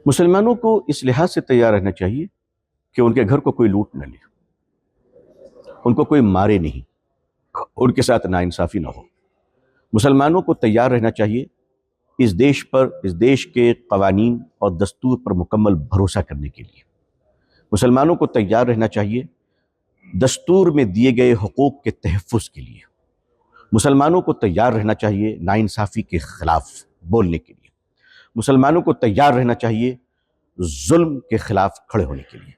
مسلمانوں کو اس لحاظ سے تیار رہنا چاہیے کہ ان کے گھر کو کوئی لوٹ نہ لے، ان کو کوئی مارے نہیں، ان کے ساتھ ناانصافی نہ ہو۔ مسلمانوں کو تیار رہنا چاہیے اس دیش کے قوانین اور دستور پر مکمل بھروسہ کرنے کے لیے۔ مسلمانوں کو تیار رہنا چاہیے دستور میں دیے گئے حقوق کے تحفظ کے لیے۔ مسلمانوں کو تیار رہنا چاہیے ناانصافی کے خلاف بولنے کے لیے۔ مسلمانوں کو تیار رہنا چاہیے ظلم کے خلاف کھڑے ہونے کے لیے۔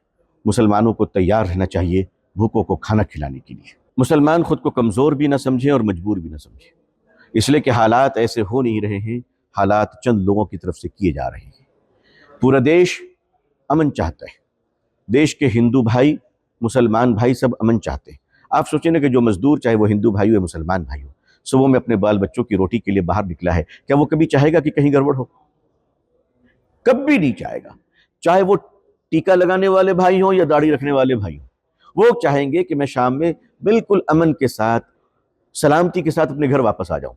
مسلمانوں کو تیار رہنا چاہیے بھوکوں کو کھانا کھلانے کے لیے۔ مسلمان خود کو کمزور بھی نہ سمجھیں اور مجبور بھی نہ سمجھیں، اس لیے کہ حالات ایسے ہو نہیں رہے ہیں، حالات چند لوگوں کی طرف سے کیے جا رہے ہیں۔ پورا دیش امن چاہتا ہے، دیش کے ہندو بھائی مسلمان بھائی سب امن چاہتے ہیں۔ آپ سوچیں نا کہ جو مزدور چاہے وہ ہندو بھائی ہو یا مسلمان بھائی ہو، صبح میں اپنے بال بچوں کی روٹی کے لیے باہر نکلا ہے، کیا وہ کبھی چاہے گا کہ کہیں گڑبڑ ہو؟ کبھی نہیں چاہے گا، چاہے وہ ٹیکا لگانے والے بھائی ہوں یا داڑھی رکھنے والے بھائی ہوں، وہ چاہیں گے کہ میں شام میں بالکل امن کے ساتھ سلامتی کے ساتھ اپنے گھر واپس آ جاؤں۔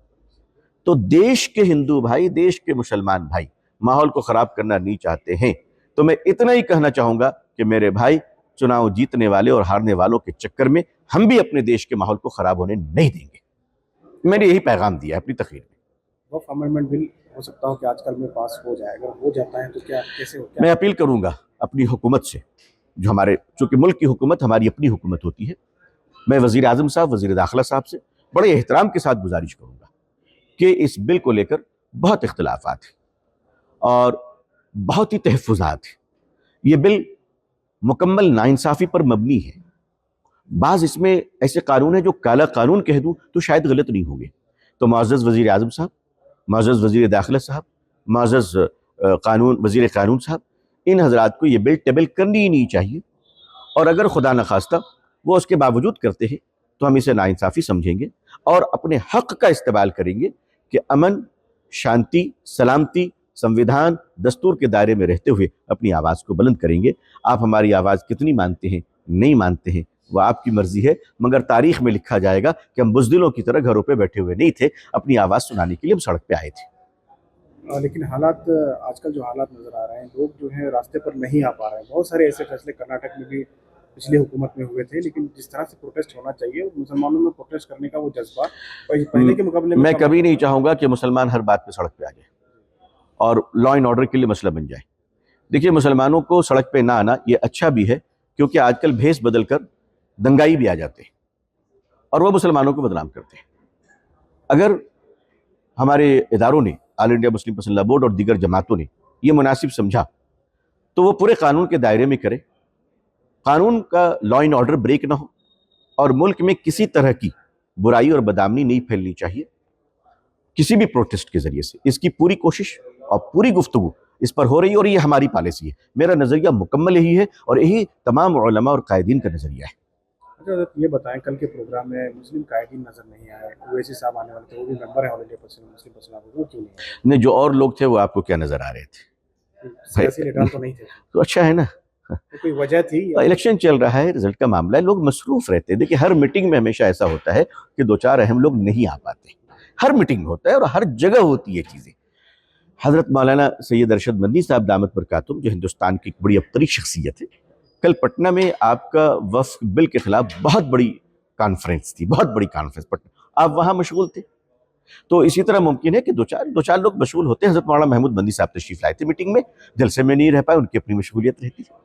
تو دیش کے ہندو بھائی، دیش کے مسلمان بھائی ماحول کو خراب کرنا نہیں چاہتے ہیں۔ تو میں اتنا ہی کہنا چاہوں گا کہ میرے بھائی، چناؤ جیتنے والے اور ہارنے والوں کے چکر میں ہم بھی اپنے دیش کے ماحول کو خراب ہونے نہیں دیں گے۔ میں نے یہی پیغام دیا ہے اپنی تقریر میں۔ وقف امینڈمنٹ بل ہو سکتا ہو کہ آج کل میں پاس ہو جائے، اگر ہو جاتا ہے تو کیسے ہو؟ میں اپیل کروں گا اپنی حکومت سے، جو چونکہ ملک کی حکومت ہماری اپنی حکومت ہوتی ہے، میں وزیر اعظم صاحب، وزیر داخلہ صاحب سے بڑے احترام کے ساتھ گزارش کروں گا کہ اس بل کو لے کر بہت اختلافات ہیں اور بہت ہی تحفظات ہیں۔ یہ بل مکمل ناانصافی پر مبنی ہے۔ بعض اس میں ایسے قانون ہیں جو کالا قانون کہہ دوں تو شاید غلط نہیں ہوں گے۔ تو معزز وزیر اعظم صاحب، معزز وزیر داخلہ صاحب، معزز وزیر قانون صاحب، ان حضرات کو یہ بل ٹیبل کرنی ہی نہیں چاہیے، اور اگر خدا نخواستہ وہ اس کے باوجود کرتے ہیں تو ہم اسے ناانصافی سمجھیں گے اور اپنے حق کا استعمال کریں گے کہ امن، شانتی، سلامتی، سنویدھان، دستور کے دائرے میں رہتے ہوئے اپنی آواز کو بلند کریں گے۔ آپ ہماری آواز کتنی مانتے ہیں، نہیں مانتے ہیں، وہ آپ کی مرضی ہے، مگر تاریخ میں لکھا جائے گا کہ ہم بزدلوں کی طرح گھروں پہ بیٹھے ہوئے نہیں تھے، اپنی آواز سنانے کے لیے ہم سڑک پہ آئے تھے۔ لیکن حالات آج کل جو حالات نظر آ رہے ہیں، لوگ جو ہیں راستے پر نہیں آ پا رہے ہیں۔ بہت سارے ایسے فیصلے کرناٹک میں بھی پچھلی حکومت میں ہوئے تھے، لیکن جس طرح سے پروٹیسٹ ہونا چاہیے، مسلمانوں میں پروٹیسٹ کرنے کا وہ جذبہ پہلے کے مقابلے میں کبھی نہیں چاہوں گا کہ مسلمان ہر بات پہ سڑک پہ آ جائے اور لا اینڈ آرڈر کے لیے مسئلہ بن جائے۔ دیکھیے، مسلمانوں کو سڑک پہ نہ آنا یہ اچھا بھی ہے، کیونکہ آج کل بھیس بدل کر دنگائی بھی آ جاتے ہیں اور وہ مسلمانوں کو بدنام کرتے ہیں۔ اگر ہمارے اداروں نے، آل انڈیا مسلم پسندہ بورڈ اور دیگر جماعتوں نے یہ مناسب سمجھا تو وہ پورے قانون کے دائرے میں کرے، قانون کا لا اینڈ آرڈر بریک نہ ہو، اور ملک میں کسی طرح کی برائی اور بدامنی نہیں پھیلنی چاہیے کسی بھی پروٹیسٹ کے ذریعے سے۔ اس کی پوری کوشش اور پوری گفتگو اس پر ہو رہی ہے، اور یہ ہماری پالیسی ہے۔ میرا نظریہ مکمل یہی ہے اور یہی تمام علماء اور قائدین کا نظریہ ہے۔ اچھا حضرت، یہ بتائیں، کل کے پروگرام میں مسلم قائدین نظر نہیں آئے، اویسی صاحب آنے والے تھے، وہ بھی ممبر ہیں آل انڈیا مسلم پسندہ بورڈ، وہ کیوں نہیں آئے؟ نہیں، جو اور لوگ تھے وہ آپ کو کیا نظر آ رہے تھے؟ سیاسی لیڈر تو نہیں تھے؟ تو اچھا ہے نا، کوئی وجہ تھی؟ الیکشن چل رہا ہے، رزلٹ کا معاملہ ہے، لوگ مصروف رہتے ہیں۔ دیکھیں، ہر میٹنگ میں ہمیشہ ایسا ہوتا ہے کہ دو چار اہم لوگ نہیں آ پاتے، ہر میٹنگ میں ہوتا ہے اور ہر جگہ ہوتی ہے چیزیں۔ حضرت مولانا سید ارشد مدنی صاحب دامت برکاتہم، جو ہندوستان کی ایک بڑی ابتری شخصیت ہے، کل پٹنہ میں آپ کا وفد بل کے خلاف بہت بڑی کانفرنس تھی، بہت بڑی کانفرنس پٹنہ، آپ وہاں مشغول تھے۔ تو اسی طرح ممکن ہے کہ دو چار لوگ مشغول ہوتے ہیں۔ حضرت مولانا محمود مدنی صاحب تشریف لائے تھے میٹنگ میں، جلسے میں نہیں رہ پائے، ان کی اپنی مشغولیت رہتی ہے۔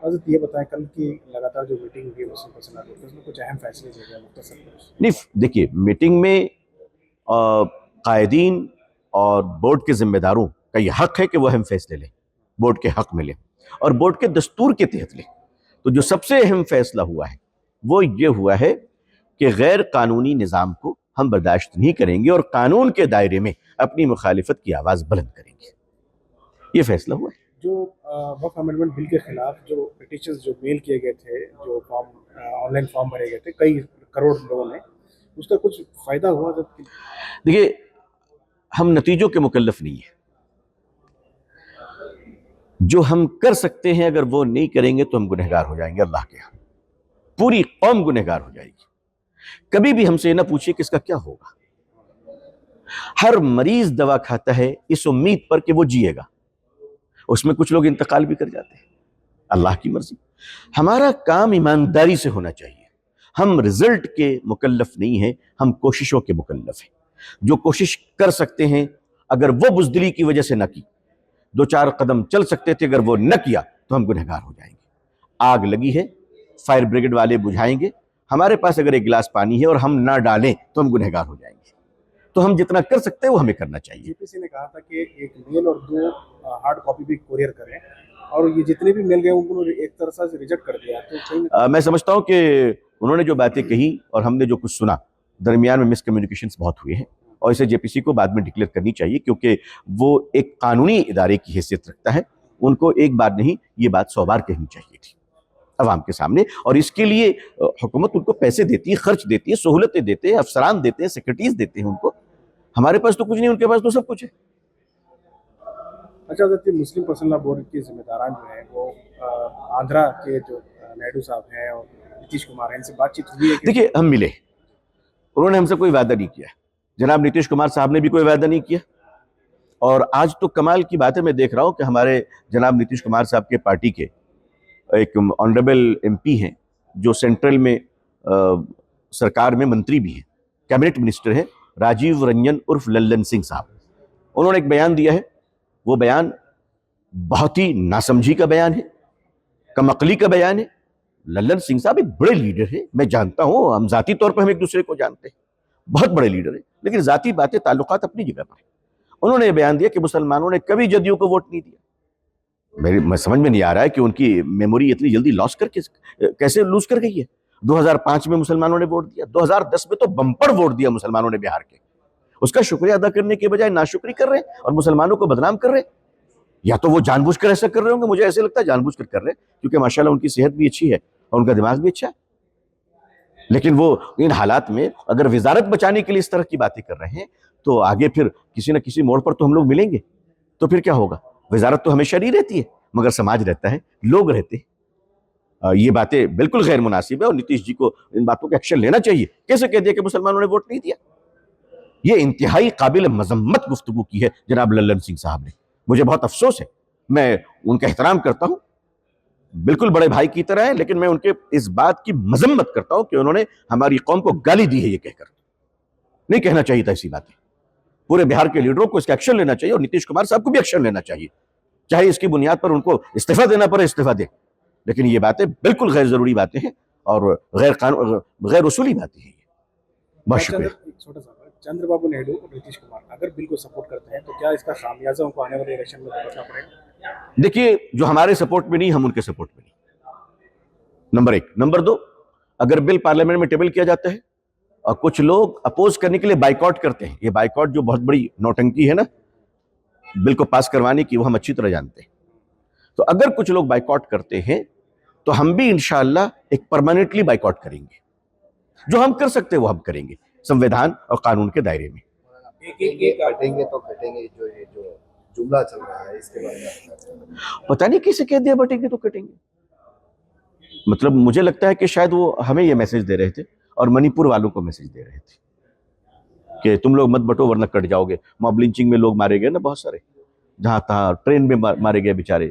حضرت یہ بتائیں، کل کی لگاتار جو میٹنگ ہوئی مسلم پسندہ بورڈ، اس میں کچھ اہم فیصلے لیے گئے مختصر میں؟ نہیں، دیکھیے، میٹنگ میں قائدین اور بورڈ کے ذمہ داروں کا یہ حق ہے کہ وہ اہم فیصلے لیں، بورڈ کے حق میں لیں اور بورڈ کے دستور کے تحت لیں۔ تو جو سب سے اہم فیصلہ ہوا ہے وہ یہ ہوا ہے کہ غیر قانونی نظام کو ہم برداشت نہیں کریں گے اور قانون کے دائرے میں اپنی مخالفت کی آواز بلند کریں گے، یہ فیصلہ ہوا ہے۔ جو وقف امینڈمنٹ بل کے خلاف جو پٹیشنز جو میل کیے گئے تھے، جو آن لائن فارم بھرے گئے تھے کئی کروڑ لوگوں نے، اس کا کچھ فائدہ ہوا؟ دیکھیے، ہم نتیجوں کے مکلف نہیں ہیں، جو ہم کر سکتے ہیں اگر وہ نہیں کریں گے تو ہم گنہگار ہو جائیں گے، اللہ کے ہاں پوری قوم گنہگار ہو جائے گی۔ کبھی بھی ہم سے نہ پوچھیے کہ اس کا کیا ہوگا۔ ہر مریض دوا کھاتا ہے اس امید پر کہ وہ جیے گا، اس میں کچھ لوگ انتقال بھی کر جاتے ہیں، اللہ کی مرضی۔ ہمارا کام ایمانداری سے ہونا چاہیے، ہم رزلٹ کے مکلف نہیں ہیں، ہم کوششوں کے مکلف ہیں۔ جو کوشش کر سکتے ہیں، اگر وہ بزدلی کی وجہ سے نہ کی، 2-4 قدم چل سکتے تھے، اگر وہ نہ کیا تو ہم گنہگار ہو جائیں گے۔ آگ لگی ہے، فائر بریگیڈ والے بجھائیں گے، ہمارے پاس اگر ایک گلاس پانی ہے اور ہم نہ ڈالیں تو ہم گنہگار ہو جائیں گے۔ تو ہم جتنا کر سکتے ہیں وہ ہمیں کرنا چاہیے۔ جے پی سی نے کہا تھا کہ ایک میل اور 2 ہارڈ کاپی بھی کوریئر کریں، اور یہ جتنے بھی میل گئے ان کو ایک طرح سے ریجیکٹ کر دیا۔ تو میں سمجھتا ہوں کہ انہوں نے جو باتیں کہی اور ہم نے جو کچھ سنا، درمیان میں مس کمیونیکیشنز بہت ہوئے ہیں، اور اسے جے پی سی کو بعد میں ڈکلیئر کرنی چاہیے، کیونکہ وہ ایک قانونی ادارے کی حیثیت رکھتا ہے۔ ان کو ایک بار نہیں، یہ بات 100 بار کہنی چاہیے تھی عوام کے سامنے، اور اس کے لیے حکومت ان کو پیسے دیتی ہے، خرچ دیتی ہے، سہولتیں دیتے ہیں، افسران دیتے ہیں، سیکرٹریز دیتے ہیں ان کو۔ ہمارے پاس تو کچھ نہیں، ان کے پاس تو سب کچھ ہے۔ اچھا حضرت، مسلم پرسنل لا بورڈ کے ذمہ داران جو ہیں وہ آندھرا کے جو نائیڈو صاحب ہیں اور نتیش کمار ہیں، ان سے بات چیت ہوئی ہے کہ دیکھیے، ہم ملے، انہوں نے ہم سے کوئی وعدہ نہیں کیا، جناب نتیش کمار صاحب نے بھی کوئی وعدہ نہیں کیا، اور آج تو کمال کی بات ہے، میں دیکھ رہا ہوں کہ ہمارے جناب نتیش کمار صاحب کے پارٹی کے ایک آنریبل ایم پی ہیں جو سینٹرل میں سرکار میں منتری بھی ہیں، کیبنٹ منسٹر ہیں، راجیو رنجن عرف للن سنگھ صاحب، انہوں نے ایک بیان دیا ہے۔ وہ بیان بہت ہی ناسمجھی کا بیان ہے، کم عقلی کا بیان ہے۔ للن سنگھ صاحب ایک بڑے لیڈر ہیں، میں جانتا ہوں، ہم ذاتی طور پر ہم ایک دوسرے کو جانتے ہیں، بہت بڑے لیڈر ہیں، لیکن ذاتی باتیں، تعلقات اپنی جگہ پر ہیں۔ انہوں نے یہ بیان دیا کہ مسلمانوں نے کبھی جدیو کو ووٹ نہیں دیا۔ میں سمجھ میں نہیں آ رہا ہے کہ ان کی میموری اتنی جلدی لاس کر کے کیسے لوز کر گئی ہے۔ 2005 میں مسلمانوں نے ووٹ دیا، 2010 میں تو بمپر ووٹ دیا مسلمانوں نے بہار کے، اس کا شکریہ ادا کرنے کے بجائے ناشکری کر رہے ہیں اور مسلمانوں کو بدنام کر رہے ہیں۔ یا تو وہ جان بوجھ کر ایسا کر رہے ہوں گے، مجھے ایسے لگتا ہے جان بوجھ کر رہے ہیں، کیونکہ ماشاءاللہ ان کی صحت بھی اچھی ہے اور ان کا دماغ بھی اچھا ہے۔ لیکن وہ ان حالات میں اگر وزارت بچانے کے لیے اس طرح کی باتیں کر رہے ہیں تو آگے پھر کسی نہ کسی موڑ پر تو ہم لوگ ملیں گے، تو پھر کیا ہوگا؟ وزارت تو ہمیشہ نہیں رہتی ہے، مگر سماج رہتا ہے، لوگ رہتے ہیں۔ یہ باتیں بالکل غیر مناسب ہے، اور نتیش جی کو ان باتوں کا ایکشن لینا چاہیے۔ کیسے کہہ دیا کہ مسلمانوں نے ووٹ نہیں دیا؟ یہ انتہائی قابل مذمت گفتگو کی ہے جناب للن سنگھ صاحب نے، مجھے بہت افسوس ہے۔ میں ان کا احترام کرتا ہوں، بالکل بڑے بھائی کی طرح ہے، لیکن میں ان کے اس بات کی مذمت کرتا ہوں کہ انہوں نے ہماری قوم کو گالی دی ہے، یہ کہہ کر نہیں کہنا چاہیے تھا ایسی باتیں۔ پورے بہار کے لیڈروں کو اس کا ایکشن لینا چاہیے، اور نتیش کمار صاحب کو بھی ایکشن لینا چاہیے، چاہے اس کی بنیاد پر ان کو استعفیٰ دینا پڑے استعفیٰ دیں، لیکن یہ باتیں بالکل غیر ضروری باتیں ہیں اور غیر اصولی باتیں ہیں۔ بہت شکریہ۔ چھوٹا سا چندر بابو نائیڈو اور نتیش کمار اگر بل کو سپورٹ کرتے ہیں تو کیا اس کا خامیازہ ان کو آنے والے الیکشن میں بھرنا پڑے گا؟ دیکھیے، جو ہمارے سپورٹ میں نہیں، ہم ان کے سپورٹ میں نہیں، نمبر 1۔ نمبر 2، اگر بل پارلیمنٹ میں ٹیبل کیا جاتا ہے اور کچھ لوگ اپوز کرنے کے لیے بائیکاٹ کرتے ہیں، یہ بائیکاٹ جو بہت بڑی نوٹنکی ہے نا بل کو پاس کروانے کی، وہ ہم اچھی طرح جانتے ہیں۔ تو اگر کچھ لوگ بائیکاٹ کرتے ہیں تو ہم بھی انشاءاللہ ایک پرماننٹلی بائیکاٹ کریں گے، جو ہم کر سکتے ہیں وہ ہم کریں گے، سنویدھان اور قانون کے دائرے میں۔ کٹیں گے تو کٹیں گے، جو جملہ چل رہا ہے اس کے بارے میں پتہ نہیں کیسے کہہ دیا بٹیں گے تو کٹیں گے، مطلب مجھے لگتا ہے کہ شاید وہ ہمیں یہ میسج دے رہے تھے اور منی پور والوں کو میسج دے رہے تھے کہ تم لوگ مت بٹو ورنہ کٹ جاؤ گے۔ موب لنچنگ میں لوگ مارے گئے نا بہت سارے، جہاں تہاں ٹرین میں مارے گئے بیچارے،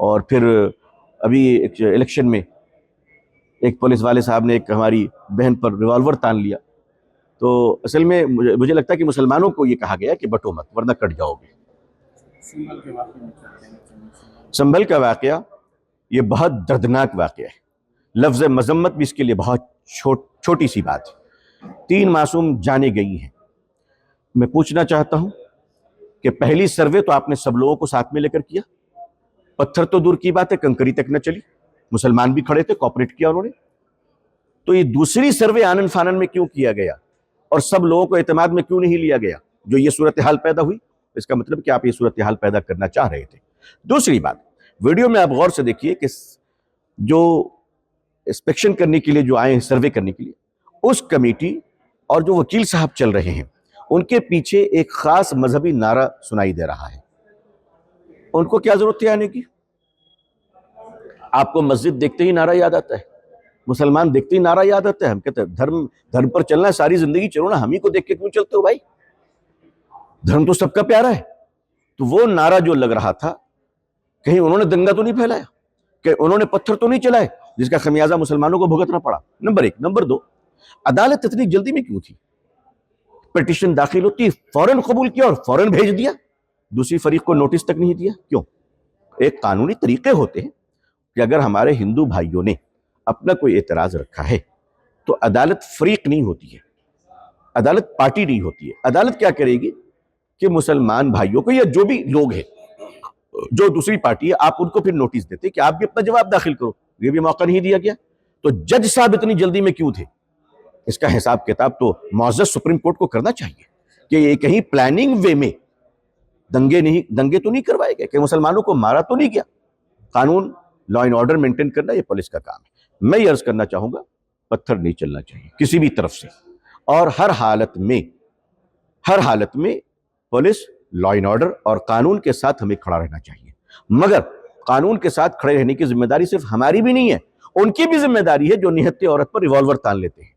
اور پھر ابھی ایک الیکشن میں ایک پولیس والے صاحب نے ایک ہماری بہن پر ریوالور تان لیا۔ تو اصل میں مجھے لگتا ہے کہ مسلمانوں کو یہ کہا گیا کہ بٹو مت ورنہ کٹ جاؤ گے۔ سنبھل کا واقعہ یہ بہت دردناک واقعہ ہے، لفظ مذمت بھی اس کے لیے بہت چھوٹی سی بات ہے۔ 3 معصوم جانیں گئی ہیں۔ میں پوچھنا چاہتا ہوں کہ پہلی سروے تو آپ نے سب لوگوں کو ساتھ میں لے کر کیا، پتھر تو دور کی بات ہے کنکری تک نہ چلی، مسلمان بھی کھڑے تھے، کوآپریٹ کیا انہوں نے۔ تو یہ دوسری سروے آنن فانن میں کیوں کیا گیا اور سب لوگوں کو اعتماد میں کیوں نہیں لیا گیا؟ جو یہ صورتحال پیدا ہوئی، اس کا مطلب کہ آپ یہ صورتحال پیدا کرنا چاہ رہے تھے۔ دوسری بات، ویڈیو میں آپ غور سے دیکھیے کہ جو انسپیکشن کرنے کے لیے جو آئے ہیں، سروے کرنے کے لیے، اس کمیٹی اور جو وکیل صاحب چل رہے ہیں، ان کے پیچھے ایک خاص مذہبی نعرہ سنائی دے رہا ہے۔ ان کو کیا ضرورت تھی آنے کی؟ آپ کو مسجد دیکھتے ہی نعرہ یاد آتا ہے، مسلمان دیکھتے ہی نعرہ یاد آتا ہے۔ ہم کہتے ہیں دھرم پر چلنا ہے، ساری زندگی چلو نا، ہم ہی کو دیکھ کے کیوں چلتے ہو بھائی؟ دھرم تو سب کا پیارا ہے۔ تو وہ نعرہ جو لگ رہا تھا کہیں انہوں نے دنگا تو نہیں پھیلایا, کہ انہوں نے پتھر تو نہیں چلائے جس کا خمیازہ مسلمانوں کو بھگتنا پڑا. نمبر 1. نمبر 2, عدالت اتنی جلدی میں کیوں تھی؟ پٹیشن داخل ہوتی فوراً قبول کیا اور فوراً بھیج دیا, دوسری فریق کو نوٹس تک نہیں دیا, کیوں؟ ایک قانونی طریقے ہوتے ہیں کہ اگر ہمارے ہندو بھائیوں نے اپنا کوئی اعتراض رکھا ہے تو عدالت فریق نہیں ہوتی ہے, عدالت پارٹی نہیں ہوتی ہے. عدالت کیا کرے گی کہ مسلمان بھائیوں کو یا جو بھی لوگ ہیں جو دوسری پارٹی ہے, آپ ان کو پھر نوٹس دیتے کہ آپ بھی اپنا جواب داخل کرو, یہ بھی موقع نہیں دیا گیا. تو جج صاحب اتنی جلدی میں کیوں تھے؟ اس کا حساب کتاب تو معزز سپریم کورٹ کو کرنا چاہیے کہ یہ کہیں پلاننگ وے میں دنگے تو نہیں کروائے گئے, کہ مسلمانوں کو مارا تو نہیں گیا. قانون لا اینڈ آرڈر مینٹین کرنا یہ پولیس کا کام ہے. میں یہ عرض کرنا چاہوں گا, پتھر نہیں چلنا چاہیے کسی بھی طرف سے, اور ہر حالت میں پولیس لا اینڈ آرڈر اور قانون کے ساتھ ہمیں کھڑا رہنا چاہیے. مگر قانون کے ساتھ کھڑے رہنے کی ذمہ داری صرف ہماری بھی نہیں ہے, ان کی بھی ذمہ داری ہے جو نہتے عورت پر ریوالور تان لیتے ہیں.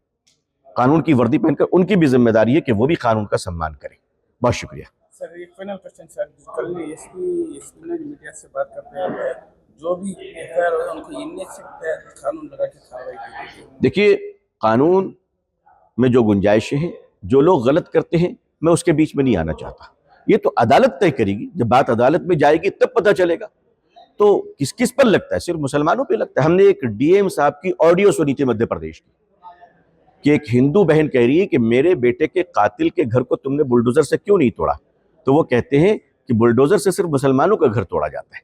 قانون کی وردی پہن کر ان کی بھی ذمہ داری ہے کہ وہ بھی قانون کا سمان کریں. بہت شکریہ. سر ایک فائنل کوشچن سر, کل ایس پی نے میڈیا سے بات کرتے ہیں جو بھی ایف آئی آر ہوگا ان کو یہ نہیں سکتا قانون لگا کے کارروائی کی. دیکھیے, قانون میں جو گنجائشیں ہیں, جو لوگ غلط کرتے ہیں, میں اس کے بیچ میں نہیں آنا چاہتا. یہ تو عدالت طے کرے گی, جب بات عدالت میں جائے گی تب پتہ چلے گا. تو کس پر لگتا ہے؟ صرف مسلمانوں پہ لگتا ہے. ہم نے ایک ڈی ایم صاحب کی آڈیو سنی تھی مدھیہ پردیش کی, کہ ایک ہندو بہن کہہ رہی ہے کہ میرے بیٹے کے قاتل کے گھر کو تم نے بلڈوزر سے کیوں نہیں توڑا؟ تو وہ کہتے ہیں کہ بلڈوزر سے صرف مسلمانوں کا گھر توڑا جاتا ہے.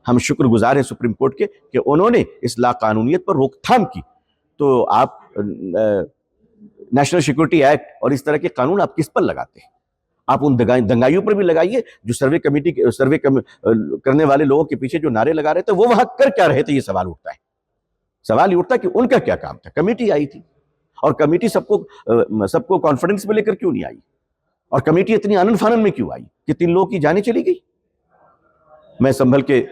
ہم شکر گزار ہیں سپریم کورٹ کے کہ انہوں نے اس لا قانونیت پر روک تھام کی. تو آپ نیشنل سیکورٹی ایکٹ اور اس طرح کے قانون آپ کس پر لگاتے ہیں؟ آپ ان دنگائیوں پر بھی لگائیے جو سروے کرنے والے لوگوں کے پیچھے جو نعرے لگا رہے تھے وہ وہاں کر کیا رہے تھے. یہ سوال اٹھتا ہے. سوال یہ اٹھتا ہے کہ ان کا کیا کام تھا. کمیٹی آئی تھی اور کمیٹی سب کو کانفیڈنس میں لے کر کیوں نہیں آئی, اور کمیٹی اتنی آنن فانن میں کیوں آئی کہ 3 لوگوں کی جانیں چلی گئی. میں سنبھل کے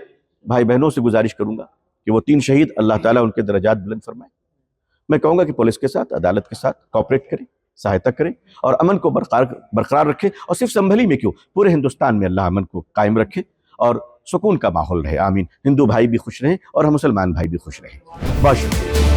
بھائی بہنوں سے گزارش کروں گا کہ وہ 3 شہید اللہ تعالیٰ ان کے درجات بلند فرمائے. میں کہوں گا کہ پولیس کے ساتھ, عدالت کے ساتھ کوآپریٹ کریں, سہایتا کریں اور امن کو برقرار رکھیں. اور صرف سنبھلی میں کیوں, پورے ہندوستان میں اللہ امن کو قائم رکھے اور سکون کا ماحول رہے. آمین. ہندو بھائی بھی خوش رہیں اور ہم مسلمان بھائی بھی خوش رہیں. بہت شکریہ.